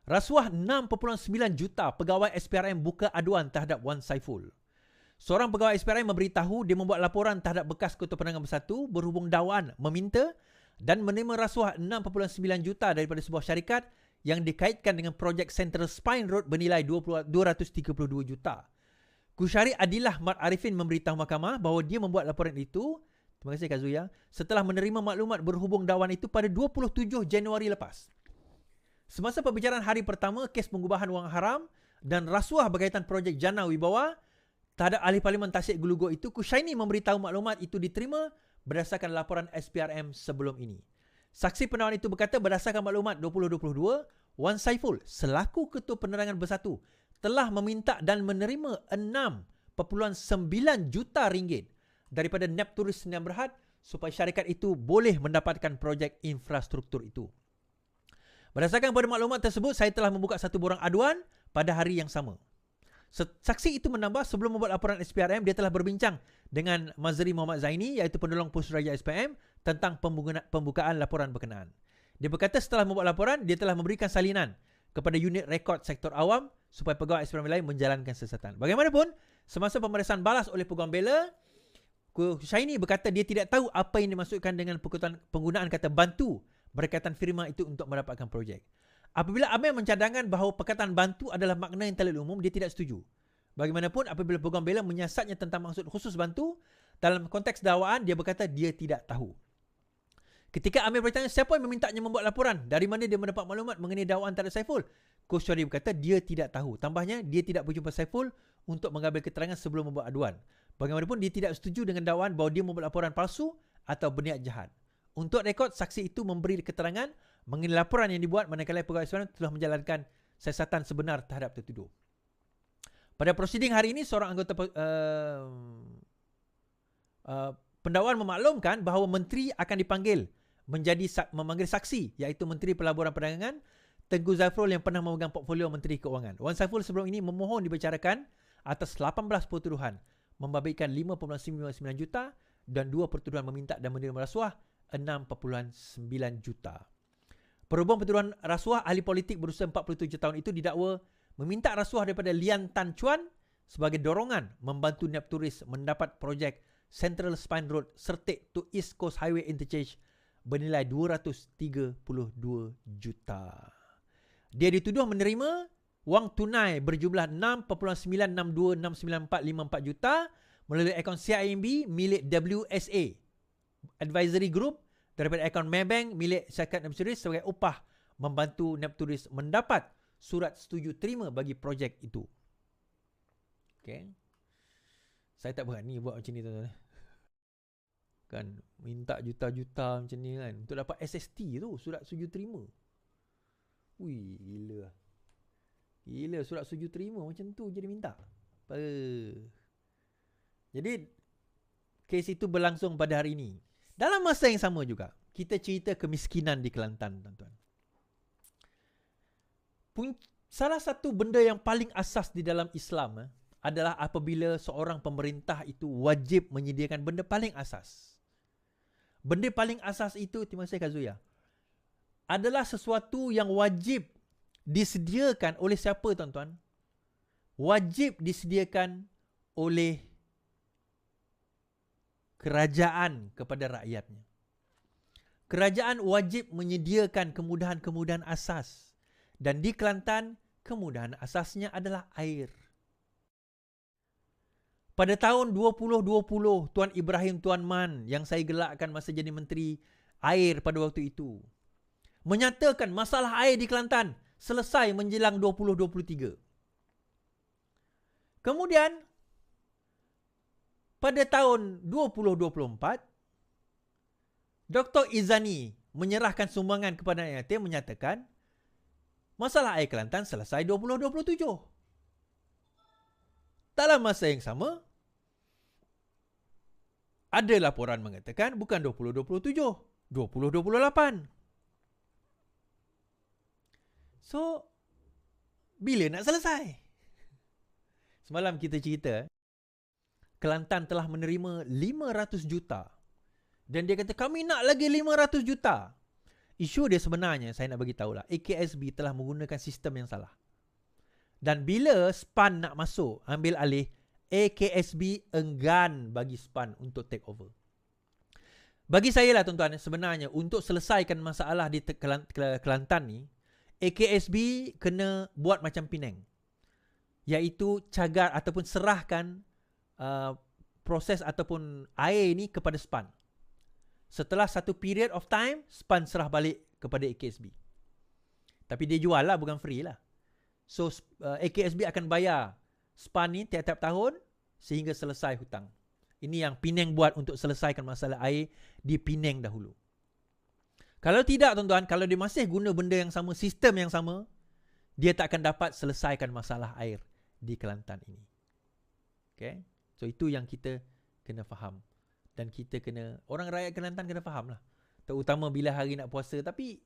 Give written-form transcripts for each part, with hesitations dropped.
Rasuah 6.9 juta pegawai SPRM buka aduan terhadap Wan Saiful. Seorang pegawai SPRM memberitahu dia membuat laporan terhadap bekas Ketua Penerangan Bersatu berhubung dakwaan meminta dan menerima rasuah 6.9 juta daripada sebuah syarikat yang dikaitkan dengan projek Central Spine Road bernilai 232 juta. Kusyari Adilah Mat Arifin memberitahu mahkamah bahawa dia membuat laporan itu, terima kasih Kak Zuya, setelah menerima maklumat berhubung dakwaan itu pada 27 Januari lepas. Semasa pembicaraan hari pertama kes pengubahan wang haram dan rasuah berkaitan projek Jannah Wibawa terhadap ahli Parlimen Tasik Geluguk itu, Kushaini memberitahu maklumat itu diterima berdasarkan laporan SPRM sebelum ini. Saksi penawaran itu berkata berdasarkan maklumat 2022, Wan Saiful selaku Ketua Penerangan Bersatu telah meminta dan menerima 6.9 juta ringgit daripada Nepturis Sdn Bhd supaya syarikat itu boleh mendapatkan projek infrastruktur itu. Berdasarkan pada maklumat tersebut, saya telah membuka satu borang aduan pada hari yang sama. Saksi itu menambah sebelum membuat laporan SPRM, dia telah berbincang dengan Mazri Muhammad Zaini iaitu penolong Pusraja SPM tentang pembukaan laporan berkenaan. Dia berkata setelah membuat laporan, dia telah memberikan salinan kepada unit rekod sektor awam supaya pegawai SPRM lain menjalankan siasatan. Bagaimanapun, semasa pemeriksaan balas oleh peguam bela, Kushaini berkata dia tidak tahu apa yang dimaksudkan dengan penggunaan kata bantu berkaitan firma itu untuk mendapatkan projek. Apabila Amir mencadangkan bahawa perkataan bantu adalah makna yang terlalu umum, dia tidak setuju. Bagaimanapun, apabila peguam bela menyiasatnya tentang maksud khusus bantu, dalam konteks dakwaan, dia berkata dia tidak tahu. Ketika Amir bertanya siapa yang memintanya membuat laporan, dari mana dia mendapat maklumat mengenai dakwaan terhadap Saiful, Kushaini berkata dia tidak tahu. Tambahnya, dia tidak berjumpa Saiful untuk mengambil keterangan sebelum membuat aduan. Bagaimanapun, dia tidak setuju dengan dakwaan bahawa dia membuat laporan palsu atau berniat jahat. Untuk rekod, saksi itu memberi keterangan mengenai laporan yang dibuat manakala pegawai SPRM telah menjalankan siasatan sebenar terhadap tertuduh. Pada prosiding hari ini, seorang anggota pendakwaan memaklumkan bahawa menteri akan dipanggil memanggil saksi iaitu Menteri Pelaburan Perdagangan Tengku Zafrul yang pernah memegang portfolio Menteri Keuangan. Wan Saiful sebelum ini memohon dibicarakan atas 18 pertuduhan membabitkan 5.99 juta dan 2 pertuduhan meminta dan menerima rasuah 6.9 juta. Perhubung pertuduhan rasuah, ahli politik berusia 47 tahun itu didakwa meminta rasuah daripada Lian Tan Chuan sebagai dorongan membantu Nepturis mendapat projek Central Spine Road Sertik to East Coast Highway Interchange bernilai 232 juta. Dia dituduh menerima wang tunai berjumlah 6.962695454 juta melalui akaun CIMB milik WSA Advisory Group daripada akaun Maybank milik syarikat Nepturis sebagai upah membantu Nepturis mendapat surat setuju terima bagi projek itu. Okay. Saya tak berani buat macam ni tuan-tuan. Kan minta juta-juta macam ni kan untuk dapat SST tu, surat setuju terima. Wih, gila. Gila, surat setuju terima macam tu jadi minta. Jadi kes itu berlangsung pada hari ini. Dalam masa yang sama juga, kita cerita kemiskinan di Kelantan, tuan-tuan. Salah satu benda yang paling asas di dalam Islam adalah apabila seorang pemerintah itu wajib menyediakan benda paling asas. Benda paling asas itu, terima kasih Kak Zuya, adalah sesuatu yang wajib disediakan oleh siapa, tuan-tuan? Wajib disediakan oleh kerajaan kepada rakyatnya. Kerajaan wajib menyediakan kemudahan-kemudahan asas. Dan di Kelantan, kemudahan asasnya adalah air. Pada tahun 2020, Tuan Ibrahim Tuan Man yang saya gelakkan masa jadi Menteri Air pada waktu itu, menyatakan masalah air di Kelantan selesai menjelang 2023. Kemudian, pada tahun 2024, Dr. Izani menyerahkan sumbangan kepada AIT menyatakan masalah air Kelantan selesai 2027. Dalam masa yang sama, ada laporan mengatakan bukan 2027, 2028. So, bila nak selesai? Semalam kita cerita, Kelantan telah menerima 500 juta. Dan dia kata, kami nak lagi 500 juta. Isu dia sebenarnya, saya nak bagi tahulah, AKSB telah menggunakan sistem yang salah. Dan bila SPAN nak masuk, ambil alih, AKSB enggan bagi SPAN untuk take over. Bagi saya lah tuan-tuan, sebenarnya untuk selesaikan masalah di Kelantan ni, AKSB kena buat macam Penang. Iaitu cagar ataupun serahkan proses ataupun air ni kepada SPAN. Setelah satu period of time, SPAN serah balik kepada AKSB. Tapi dia jual lah, bukan free lah. So AKSB akan bayar SPAN ni tiap-tiap tahun sehingga selesai hutang. Ini yang Penang buat untuk selesaikan masalah air di Penang dahulu. Kalau tidak tuan-tuan, kalau dia masih guna benda yang sama, sistem yang sama, dia tak akan dapat selesaikan masalah air di Kelantan ini. Okay? So itu yang kita kena faham. Dan kita kena, orang rakyat Kelantan kena faham lah. Terutama bila hari nak puasa. Tapi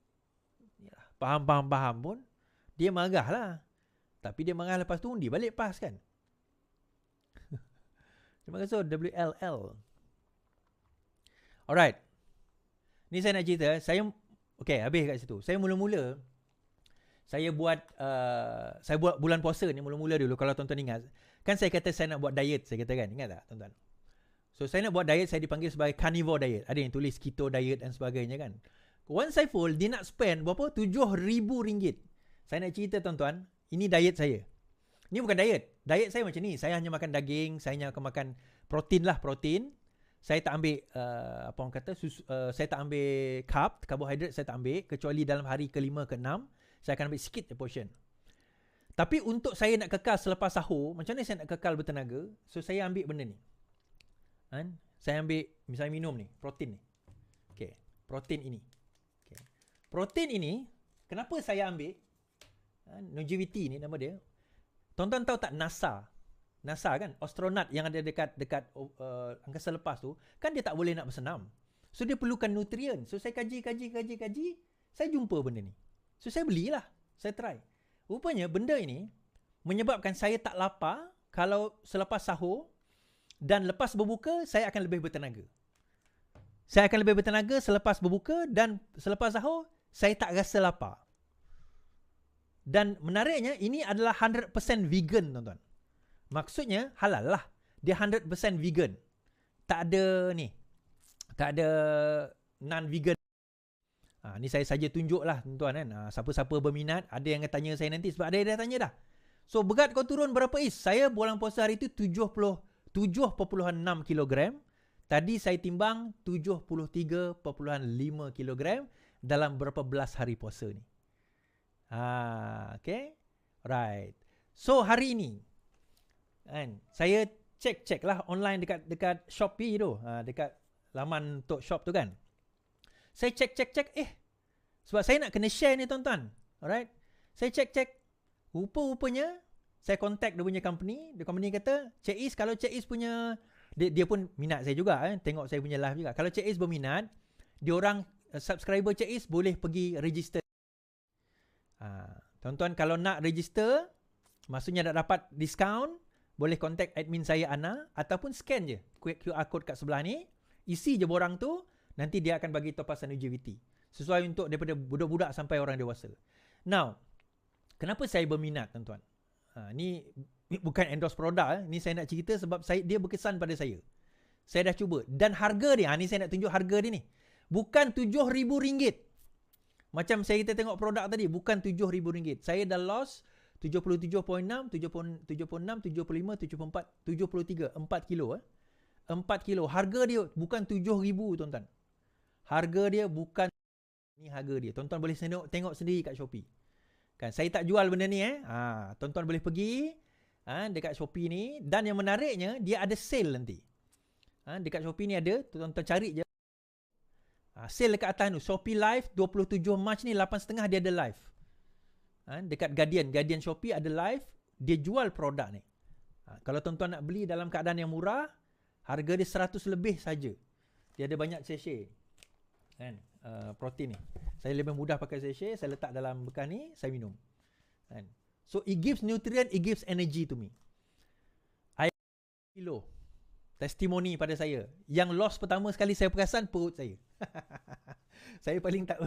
faham pun, dia marah lah. Tapi dia marah lepas tu undi balik PAS kan. Terima kasih WLL. Alright. Ni saya nak cerita. Okay, habis kat situ. Saya mula-mula, saya buat bulan puasa ni mula-mula dulu. Kalau tuan-tuan ingat. Kan saya kata saya nak buat diet. Saya kata kan. Ingat tak tuan-tuan? So saya nak buat diet, saya dipanggil sebagai carnivore diet. Ada yang tulis keto diet dan sebagainya kan. One Saiful, dia nak spend berapa? RM7,000. Saya nak cerita tuan-tuan, ini diet saya. Ini bukan diet. Diet saya macam ni. Saya hanya makan daging, saya hanya akan makan protein. Saya tak ambil, saya tak ambil karbohidrat saya tak ambil. Kecuali dalam hari ke-5, ke-6, saya akan ambil sikit portion. Tapi untuk saya nak kekal selepas sahur, macam mana saya nak kekal bertenaga? So saya ambil benda ni. Saya ambil, misalnya minum ni, protein ni. Okay, protein ini. Okay. Protein ini, kenapa saya ambil? Longevity ni nama dia. Tuan-tuan tahu tak NASA? NASA kan, astronot yang ada dekat angkasa lepas tu, kan dia tak boleh nak bersenam. So dia perlukan nutrien. So saya kaji, saya jumpa benda ni. So saya belilah, saya try. Rupanya benda ini menyebabkan saya tak lapar kalau selepas sahur. Dan lepas berbuka, saya akan lebih bertenaga. Saya akan lebih bertenaga selepas berbuka dan selepas sahur, saya tak rasa lapar. Dan menariknya, ini adalah 100% vegan, tuan-tuan. Maksudnya, halal lah. Dia 100% vegan. Tak ada non-vegan. Ni saya saja tunjuk lah, tuan-tuan kan. Siapa-siapa berminat, ada yang tanya saya nanti sebab ada yang dah tanya dah. So, berat kau turun berapa is? Saya bulan puasa hari tu 7.6 kilogram. Tadi saya timbang 73.5 kilogram dalam berapa belas hari puasa ni. Okay. Right. So hari ini kan, saya cek lah online dekat Shopee tu. Dekat laman untuk shop tu kan. Saya cek. Sebab saya nak kena share ni tuan-tuan. Alright. Saya cek. Rupa-rupanya saya contact dia punya company. The company kata, Cik Is, kalau Cik Is punya, dia pun minat saya juga. Tengok saya punya live juga. Kalau Cik Is berminat, diorang subscriber Cik Is boleh pergi register. Tuan-tuan kalau nak register, maksudnya nak dapat diskaun, boleh contact admin saya Ana, ataupun scan je QR code kat sebelah ni, isi je borang tu, nanti dia akan bagi topasan longevity. Sesuai untuk daripada budak-budak sampai orang dewasa. Now, kenapa saya berminat tuan-tuan? Ni bukan endorse produk. Ni saya nak cerita sebab dia berkesan pada saya. Saya dah cuba. Dan harga dia, ni saya nak tunjuk harga dia ni. Bukan RM7,000. Macam kita tengok produk tadi, bukan RM7,000. Saya dah lost 77.6, 76, 75, 74, 73. 4 kilo. 4 kilo. Harga dia bukan RM7,000 tuan-tuan. Harga dia bukan, ni harga dia. Tuan-tuan boleh tengok sendiri kat Shopee. Kan, saya tak jual benda ni tuan-tuan boleh pergi dekat Shopee ni. Dan yang menariknya, dia ada sale nanti. Dekat Shopee ni ada, tuan-tuan cari je. Sale dekat atas tu, Shopee Live 27 Mac ni 8.30 dia ada live. Dekat Guardian Shopee ada live, dia jual produk ni. Kalau tuan-tuan nak beli dalam keadaan yang murah, harga dia 100 lebih saja. Dia ada banyak sachet. Kan? Protein ni. Saya lebih mudah pakai sachet, saya letak dalam bekas ni, saya minum. Kan? So it gives nutrient, it gives energy to me. Kilo testimoni pada saya. Yang loss pertama sekali saya perasan perut saya. Saya paling tak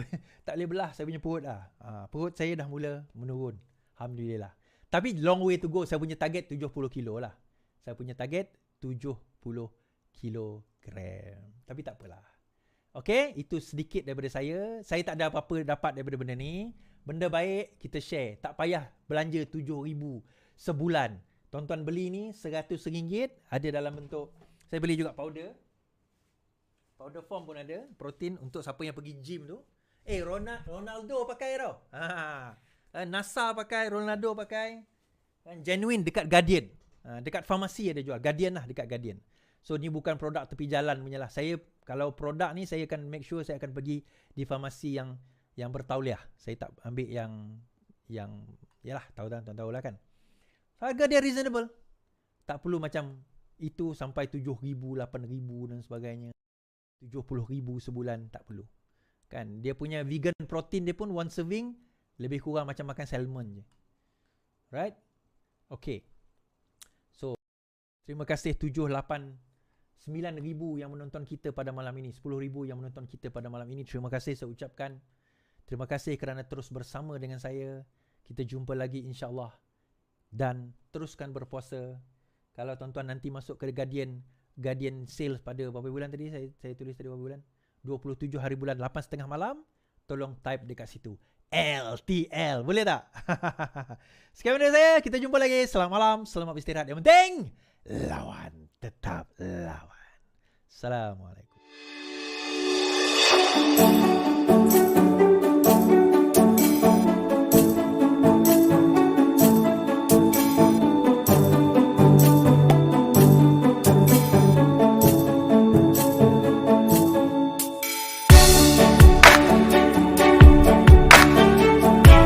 tak boleh belah saya punya perut lah. Perut saya dah mula menurun. Alhamdulillah. Tapi long way to go. Saya punya target 70 kilo lah. Saya punya target 70 kilogram. Tapi tak apalah. Okay, itu sedikit daripada saya. Saya tak ada apa-apa dapat daripada benda ni. Benda baik kita share. Tak payah belanja 7,000 sebulan. Tuan-tuan beli ni RM100 ada dalam bentuk. Saya beli juga powder. Powder form pun ada. Protein untuk siapa yang pergi gym tu. Ronaldo pakai tau. NASA pakai, Ronaldo pakai. Genuine dekat Guardian. Dekat farmasi ada jual. Guardian lah, dekat Guardian. So ni bukan produk tepi jalan punya lah. Saya kalau produk ni saya akan make sure saya akan pergi di farmasi yang bertauliah. Saya tak ambil yang yalah, tuan-tuan tahu lah kan. Harga dia reasonable. Tak perlu macam itu sampai 7,000, 8,000 dan sebagainya. 70,000 sebulan, tak perlu. Kan dia punya vegan protein dia pun one serving lebih kurang macam makan salmon je. Right? Okay. So terima kasih 7, 8, 9,000 yang menonton kita pada malam ini. 10,000 yang menonton kita pada malam ini. Terima kasih saya ucapkan. Terima kasih kerana terus bersama dengan saya. Kita jumpa lagi insya-Allah. Dan teruskan berpuasa. Kalau tuan-tuan nanti masuk ke Guardian sales pada berapa bulan tadi? Saya tulis tadi berapa bulan? 27 hari bulan 8.30 malam. Tolong type dekat situ. LTL. Boleh tak? Sekian dari saya. Kita jumpa lagi. Selamat malam. Selamat beristirahat. Yang penting, lawan. Tetap lawan. Assalamualaikum.